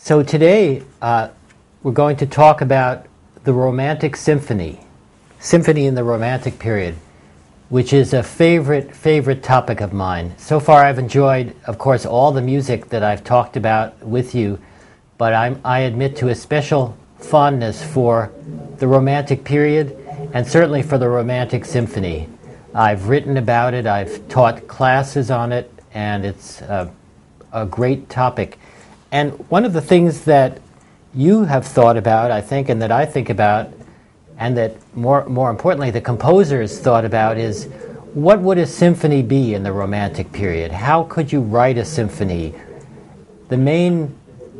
So today we're going to talk about the Romantic Symphony, Symphony in the Romantic period, which is a favorite topic of mine. So far I've enjoyed, of course, all the music that I've talked about with you, but I admit to a special fondness for the Romantic period and certainly for the Romantic Symphony. I've written about it, I've taught classes on it, and it's a great topic. And one of the things that you have thought about, I think, and that I think about, and that more importantly the composers thought about, is what would a symphony be in the Romantic period? How could you write a symphony? The main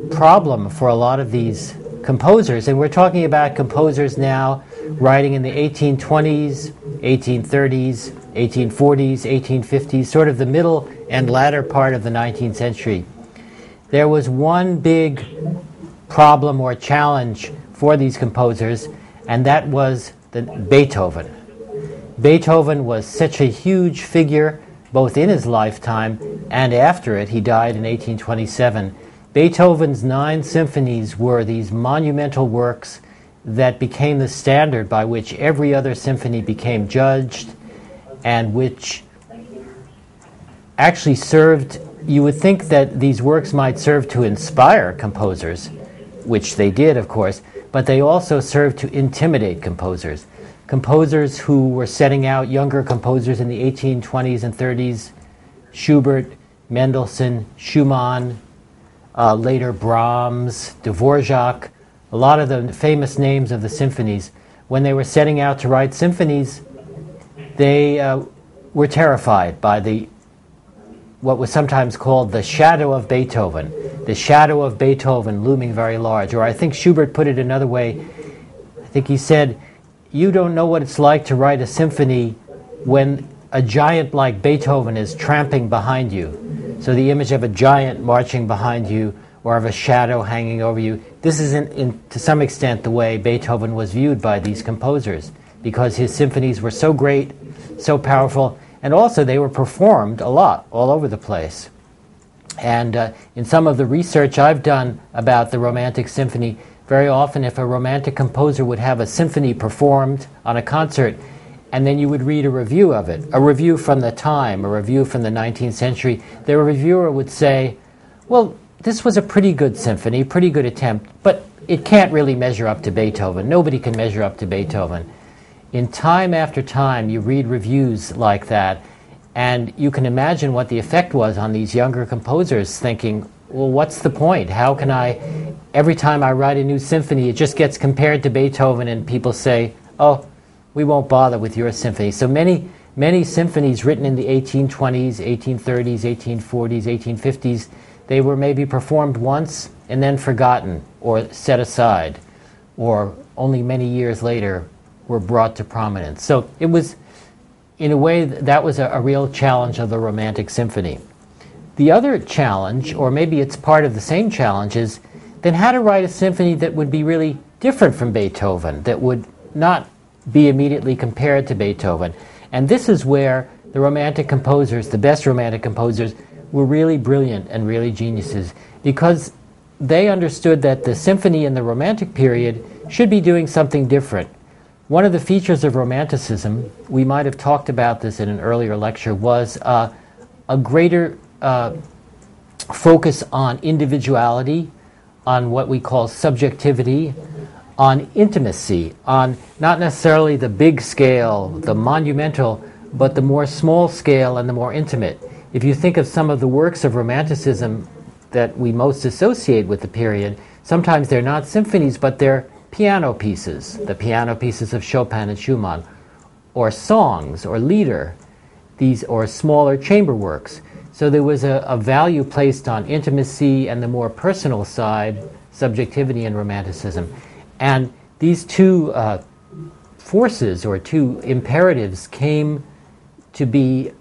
problem for a lot of these composers, and we're talking about composers now writing in the 1820s, 1830s, 1840s, 1850s, sort of the middle and latter part of the 19th century. There was one big problem or challenge for these composers, and that was Beethoven. Beethoven was such a huge figure, both in his lifetime and after it. He died in 1827. Beethoven's 9 symphonies were these monumental works that became the standard by which every other symphony became judged, and which actually served. You would think that these works might serve to inspire composers, which they did, of course, but they also served to intimidate composers. Composers who were setting out, younger composers in the 1820s and 30s, Schubert, Mendelssohn, Schumann, later Brahms, Dvorak, a lot of the famous names of the symphonies. When they were setting out to write symphonies, they were terrified by what was sometimes called the shadow of Beethoven, the shadow of Beethoven looming very large. Or I think Schubert put it another way. I think he said, you don't know what it's like to write a symphony when a giant like Beethoven is tramping behind you. So the image of a giant marching behind you or of a shadow hanging over you, this is to some extent the way Beethoven was viewed by these composers, because his symphonies were so great, so powerful, and also they were performed a lot, all over the place. And in some of the research I've done about the Romantic Symphony, very often if a Romantic composer would have a symphony performed on a concert, and then you would read a review of it, a review from the time, a review from the 19th century, the reviewer would say, well, this was a pretty good symphony, pretty good attempt, but it can't really measure up to Beethoven. Nobody can measure up to Beethoven. In time after time, you read reviews like that, and you can imagine what the effect was on these younger composers, thinking, well, what's the point? How can every time I write a new symphony, it just gets compared to Beethoven, and people say, oh, we won't bother with your symphony. So many symphonies written in the 1820s, 1830s, 1840s, 1850s, they were maybe performed once and then forgotten or set aside, or only many years later were brought to prominence. So it was, in a way, that was a real challenge of the Romantic Symphony. The other challenge, or maybe it's part of the same challenge, is then how to write a symphony that would be really different from Beethoven, that would not be immediately compared to Beethoven. And this is where the Romantic composers, the best Romantic composers, were really brilliant and really geniuses, because they understood that the symphony in the Romantic period should be doing something different. One of the features of Romanticism, we might have talked about this in an earlier lecture, was a greater focus on individuality, on what we call subjectivity, on intimacy, on not necessarily the big scale, the monumental, but the more small scale and the more intimate. If you think of some of the works of Romanticism that we most associate with the period, sometimes they're not symphonies, but they're piano pieces, the piano pieces of Chopin and Schumann, or songs, or lieder, or smaller chamber works. So there was a value placed on intimacy and the more personal side, subjectivity and Romanticism. And these two forces, or two imperatives, came to be,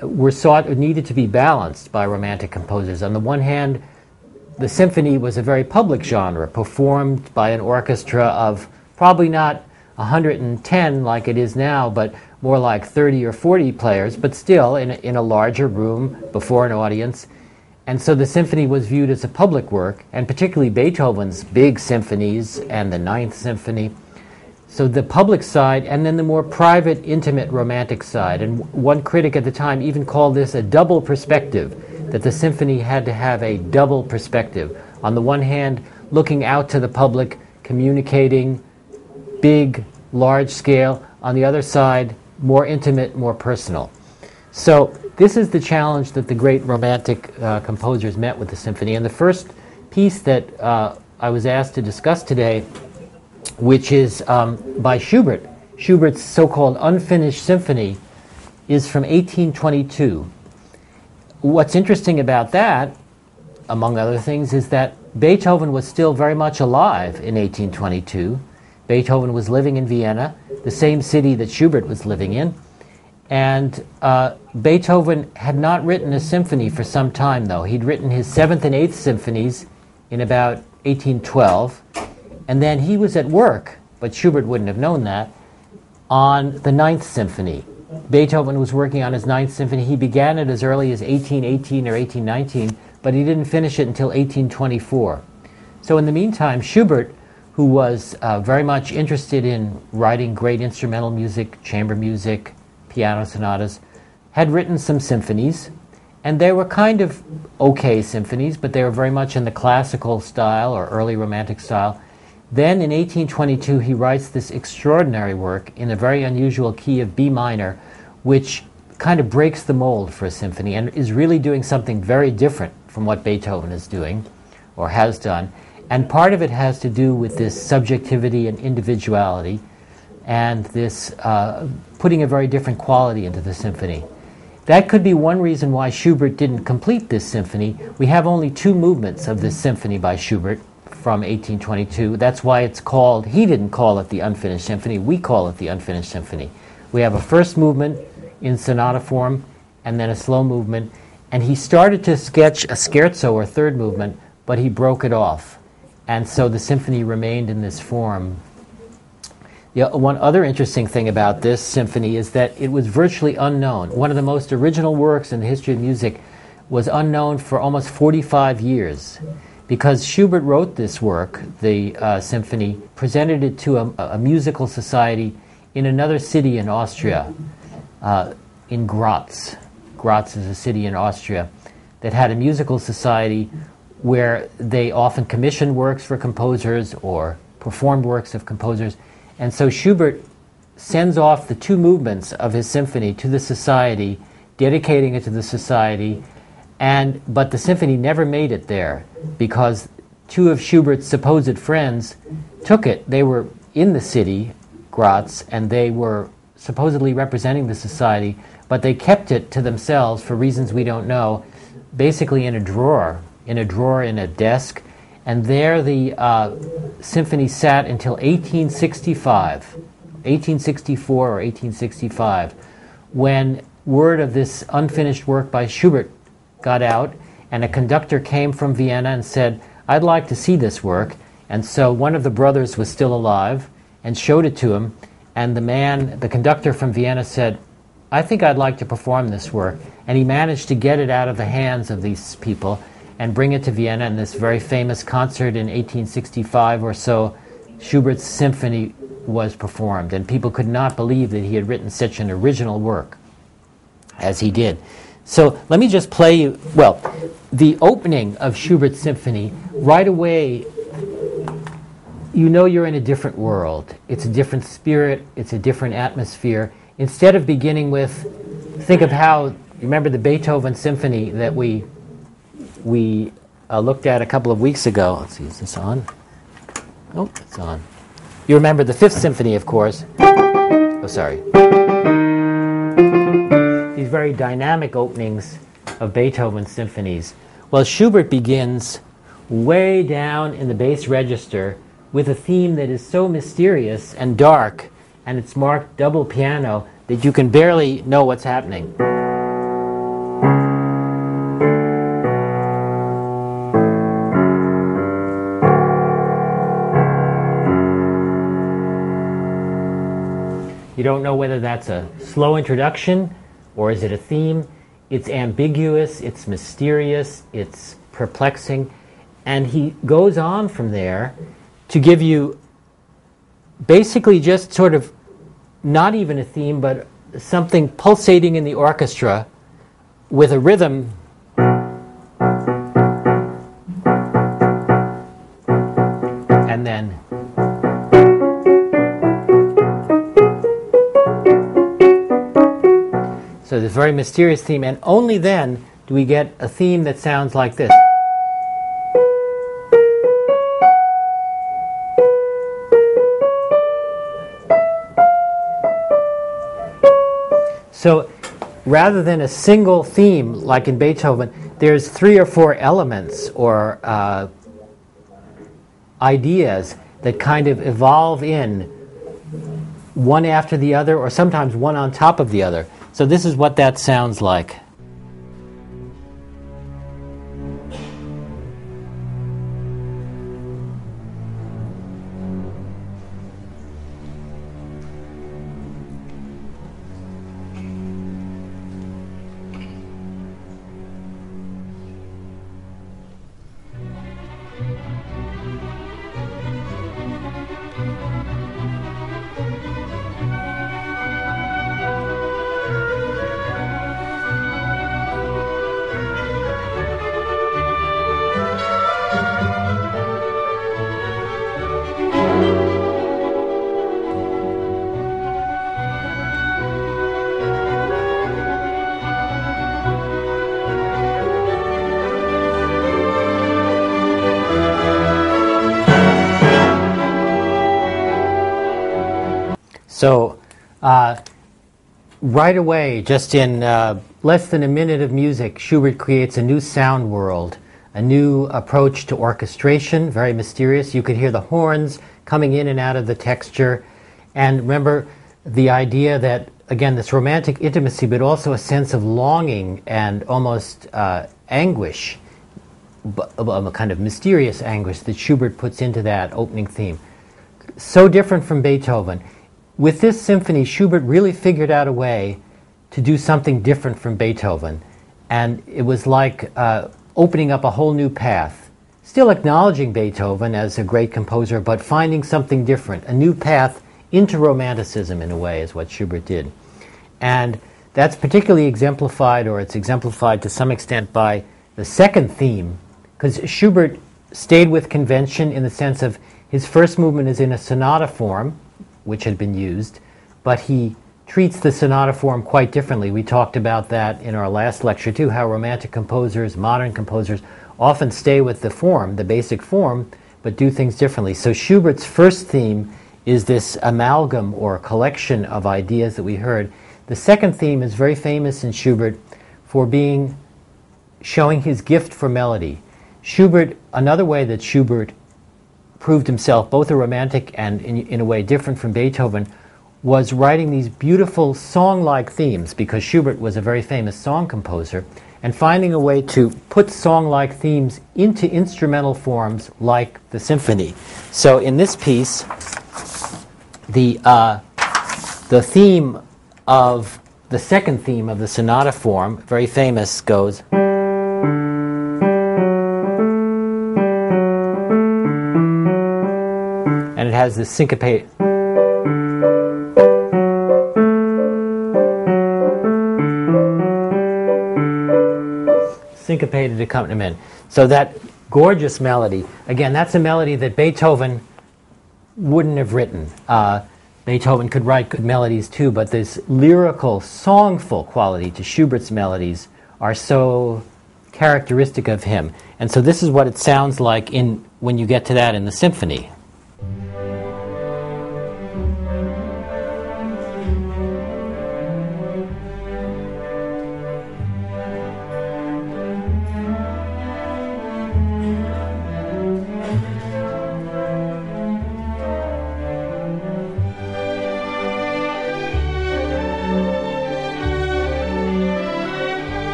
needed to be balanced by Romantic composers. On the one hand, the symphony was a very public genre, performed by an orchestra of probably not 110 like it is now, but more like 30 or 40 players, but still in a larger room before an audience. And so the symphony was viewed as a public work, and particularly Beethoven's big symphonies and the Ninth Symphony. So the public side, and then the more private, intimate, romantic side. And one critic at the time even called this a double perspective, that the symphony had to have a double perspective. On the one hand, looking out to the public, communicating, big, large scale. On the other side, more intimate, more personal. So this is the challenge that the great romantic composers met with the symphony. And the first piece that I was asked to discuss today, which is by Schubert. Schubert's so-called unfinished symphony is from 1822. What's interesting about that, among other things, is that Beethoven was still very much alive in 1822. Beethoven was living in Vienna, the same city that Schubert was living in. And Beethoven had not written a symphony for some time, though. He'd written his 7th and 8th symphonies in about 1812. And then he was at work, but Schubert wouldn't have known that, on the Ninth Symphony. Beethoven was working on his Ninth Symphony. He began it as early as 1818 or 1819, but he didn't finish it until 1824. So in the meantime, Schubert, who was very much interested in writing great instrumental music, chamber music, piano sonatas, had written some symphonies, and they were kind of okay symphonies, but they were very much in the classical style or early romantic style. Then in 1822 he writes this extraordinary work in a very unusual key of B minor, which kind of breaks the mold for a symphony and is really doing something very different from what Beethoven is doing or has done. And part of it has to do with this subjectivity and individuality and this putting a very different quality into the symphony. That could be one reason why Schubert didn't complete this symphony. We have only 2 movements of this symphony by Schubert from 1822. That's why it's called, he didn't call it the Unfinished Symphony, we call it the Unfinished Symphony. We have a first movement in sonata form and then a slow movement, and he started to sketch a scherzo or third movement, but he broke it off. And so the symphony remained in this form. One other interesting thing about this symphony is that it was virtually unknown. One of the most original works in the history of music was unknown for almost 45 years. Because Schubert wrote this work, the symphony, presented it to a musical society in another city in Austria, in Graz. Graz is a city in Austria that had a musical society where they often commissioned works for composers or performed works of composers. And so Schubert sends off the 2 movements of his symphony to the society, dedicating it to the society, but the symphony never made it there because 2 of Schubert's supposed friends took it. They were in the city, Graz, and they were supposedly representing the society, but they kept it to themselves for reasons we don't know, basically in a drawer in a desk, and there the symphony sat until 1864 or 1865, when word of this unfinished work by Schubert got out, and a conductor came from Vienna and said, "I'd like to see this work." And so one of the brothers was still alive and showed it to him, and the conductor from Vienna said, "I think I'd like to perform this work." And he managed to get it out of the hands of these people and bring it to Vienna, and this very famous concert in 1865 or so, Schubert's symphony was performed, and people could not believe that he had written such an original work as he did. So let me just play you, the opening of Schubert's symphony, right away, you know you're in a different world. It's a different spirit, it's a different atmosphere. Instead of beginning with, think of how, remember the Beethoven symphony that we looked at a couple of weeks ago. Let's see, is this on? Oh, it's on. You remember the Fifth Symphony, of course. Oh, sorry. These very dynamic openings of Beethoven's symphonies. Well, Schubert begins way down in the bass register with a theme that is so mysterious and dark, and it's marked double piano, that you can barely know what's happening. You don't know whether that's a slow introduction or is it a theme. It's ambiguous, it's mysterious, it's perplexing, and he goes on from there to give you basically just sort of not even a theme, but something pulsating in the orchestra with a rhythm and then so this very mysterious theme, and only then do we get a theme that sounds like this. So rather than a single theme like in Beethoven, there's 3 or 4 elements or ideas that kind of evolve in one after the other, or sometimes one on top of the other. So this is what that sounds like. So right away, just in less than a minute of music, Schubert creates a new sound world, a new approach to orchestration, very mysterious. You could hear the horns coming in and out of the texture. And remember the idea that, again, this romantic intimacy, but also a sense of longing and almost anguish, a kind of mysterious anguish that Schubert puts into that opening theme. So different from Beethoven. With this symphony, Schubert really figured out a way to do something different from Beethoven. And it was like opening up a whole new path. Still acknowledging Beethoven as a great composer, but finding something different. A new path into Romanticism, in a way, is what Schubert did. And that's particularly exemplified, or it's exemplified to some extent, by the second theme, because Schubert stayed with convention in the sense of his first movement is in a sonata form, which had been used, but he treats the sonata form quite differently. We talked about that in our last lecture too, how romantic composers, modern composers, often stay with the form, the basic form, but do things differently. So Schubert's first theme is this amalgam or collection of ideas that we heard. The second theme is very famous in Schubert for showing his gift for melody. Schubert, another way that Schubert proved himself both a romantic and in a way different from Beethoven, was writing these beautiful song-like themes, because Schubert was a very famous song composer, and finding a way to put song-like themes into instrumental forms like the symphony. So in this piece, the theme of the second theme of the sonata form, very famous, goes. And it has this syncopated accompaniment. So that gorgeous melody, again, that's a melody that Beethoven wouldn't have written. Beethoven could write good melodies too, but this lyrical, songful quality to Schubert's melodies are so characteristic of him. And so this is what it sounds like when you get to that in the symphony.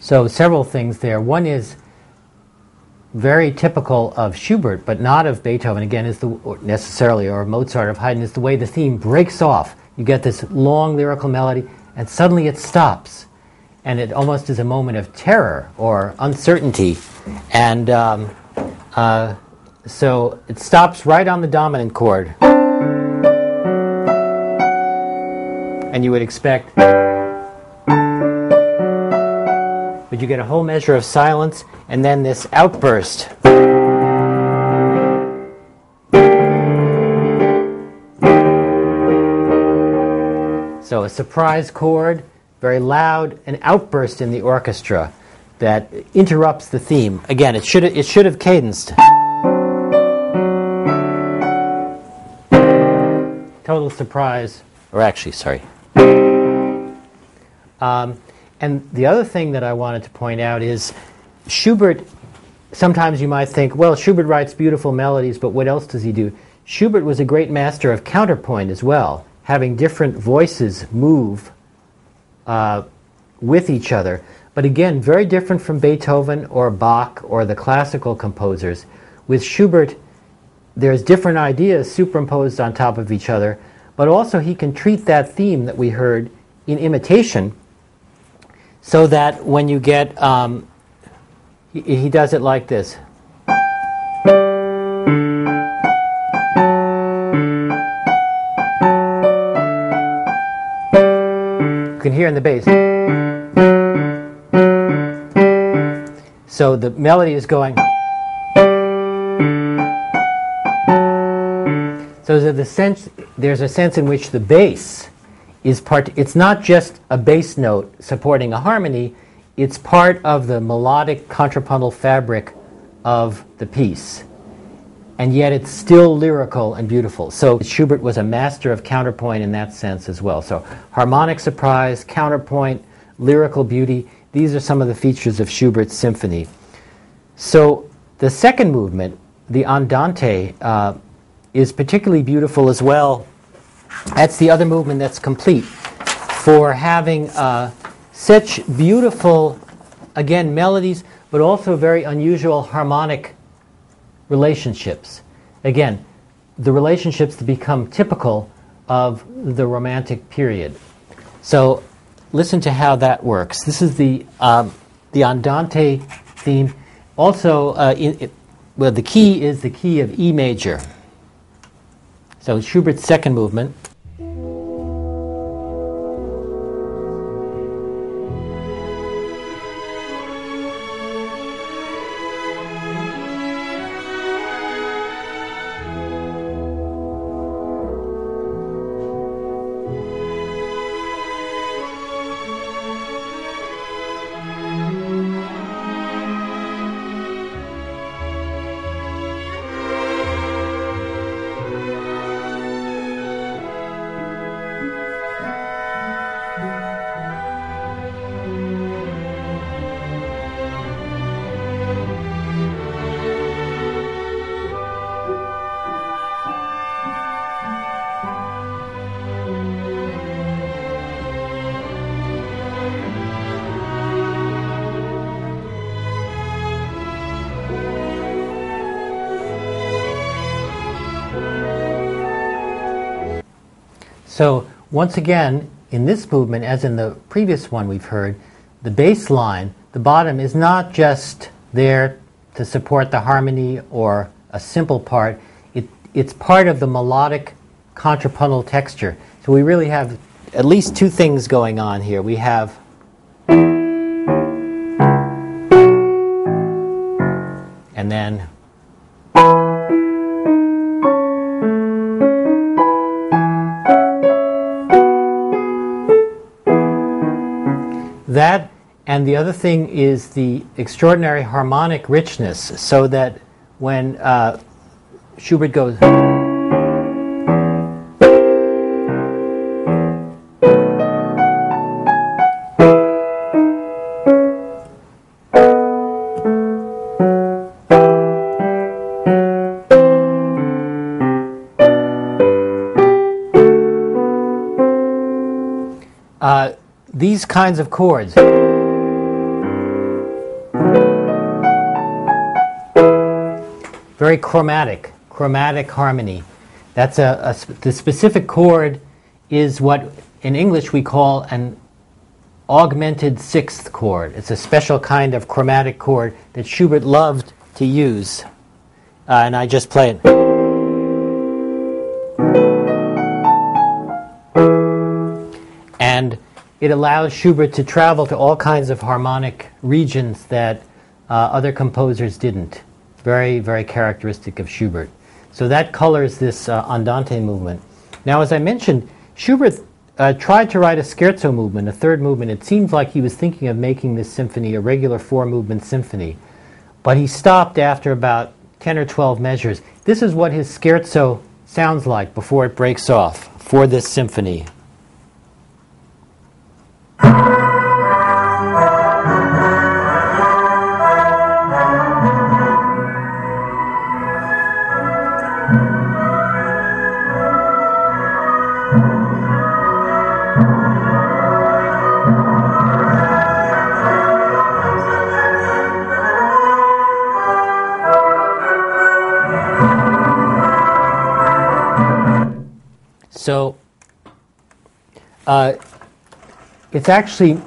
So several things there. One is very typical of Schubert, but not of Beethoven, again, is necessarily, or Mozart, of Haydn, is the way the theme breaks off. You get this long lyrical melody, and suddenly it stops. And it almost is a moment of terror or uncertainty. And so it stops right on the dominant chord. And you would expect, but you get a whole measure of silence, and then this outburst. So a surprise chord, very loud, an outburst in the orchestra that interrupts the theme. Again, it should have cadenced. Total surprise, or actually, sorry. And the other thing that I wanted to point out is Schubert, sometimes you might think, well, Schubert writes beautiful melodies, but what else does he do? Schubert was a great master of counterpoint as well, having different voices move with each other. But again, very different from Beethoven or Bach or the classical composers. With Schubert, there's different ideas superimposed on top of each other, but also he can treat that theme that we heard in imitation, so that when you get, he does it like this. You can hear in the bass. So the melody is going. So there's a sense in which the bass is it's not just a bass note supporting a harmony, it's part of the melodic contrapuntal fabric of the piece. And yet it's still lyrical and beautiful. So Schubert was a master of counterpoint in that sense as well. So harmonic surprise, counterpoint, lyrical beauty, these are some of the features of Schubert's symphony. So the second movement, the Andante, is particularly beautiful as well. That's the other movement that's complete for having such beautiful, again, melodies, but also very unusual harmonic relationships. Again, the relationships that become typical of the Romantic period. So listen to how that works. This is the Andante theme. Also, well, the key is the key of E major. So Schubert's second movement. So once again, in this movement, as in the previous one we've heard, the bass line, the bottom, is not just there to support the harmony or a simple part. It's part of the melodic contrapuntal texture. So we really have at least two things going on here. We have and then that, and the other thing is the extraordinary harmonic richness, so that when Schubert goes, these kinds of chords. very chromatic harmony. That's the specific chord is what in English we call an augmented sixth chord. It's a special kind of chromatic chord that Schubert loved to use. And I just play it. And it allows Schubert to travel to all kinds of harmonic regions that other composers didn't. Very, very characteristic of Schubert. So that colors this andante movement. Now, as I mentioned, Schubert tried to write a scherzo movement, a third movement. It seems like he was thinking of making this symphony a regular four-movement symphony. But he stopped after about 10 or 12 measures. This is what his scherzo sounds like before it breaks off for this symphony. So it's actually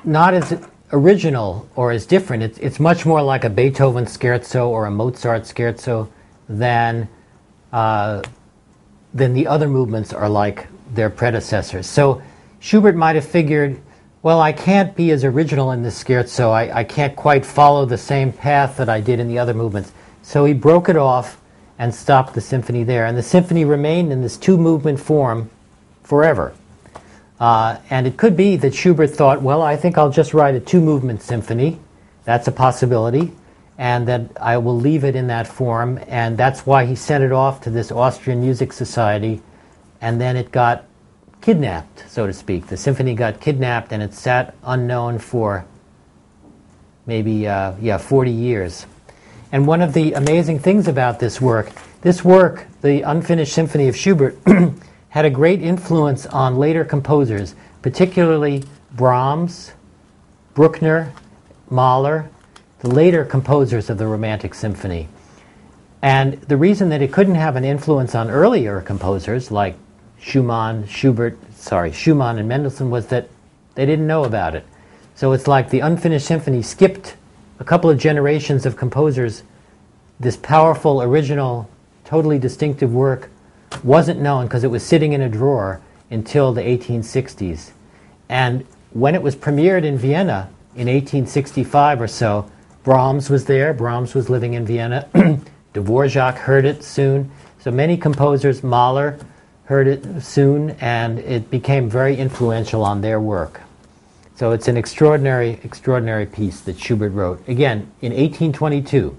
not as original or as different. It's much more like a Beethoven scherzo or a Mozart scherzo than the other movements are like their predecessors. So Schubert might have figured, well, I can't be as original in this scherzo. I can't quite follow the same path that I did in the other movements. So he broke it off and stopped the symphony there. And the symphony remained in this two-movement form forever. And it could be that Schubert thought, well, I think I'll just write a two-movement symphony. That's a possibility. And that I will leave it in that form. And that's why he sent it off to this Austrian Music Society. And then it got kidnapped, so to speak. The symphony got kidnapped, and it sat unknown for maybe 40 years. And one of the amazing things about this work, the Unfinished Symphony of Schubert, had a great influence on later composers, particularly Brahms, Bruckner, Mahler, the later composers of the Romantic Symphony. And the reason that it couldn't have an influence on earlier composers like Schumann and Mendelssohn was that they didn't know about it. So it's like the Unfinished Symphony skipped a couple of generations of composers. This powerful, original, totally distinctive work wasn't known because it was sitting in a drawer until the 1860s. And when it was premiered in Vienna in 1865 or so, Brahms was there. Brahms was living in Vienna. Dvorak heard it soon. So many composers, Mahler, heard it soon, and it became very influential on their work. So it's an extraordinary, extraordinary piece that Schubert wrote, again, in 1822.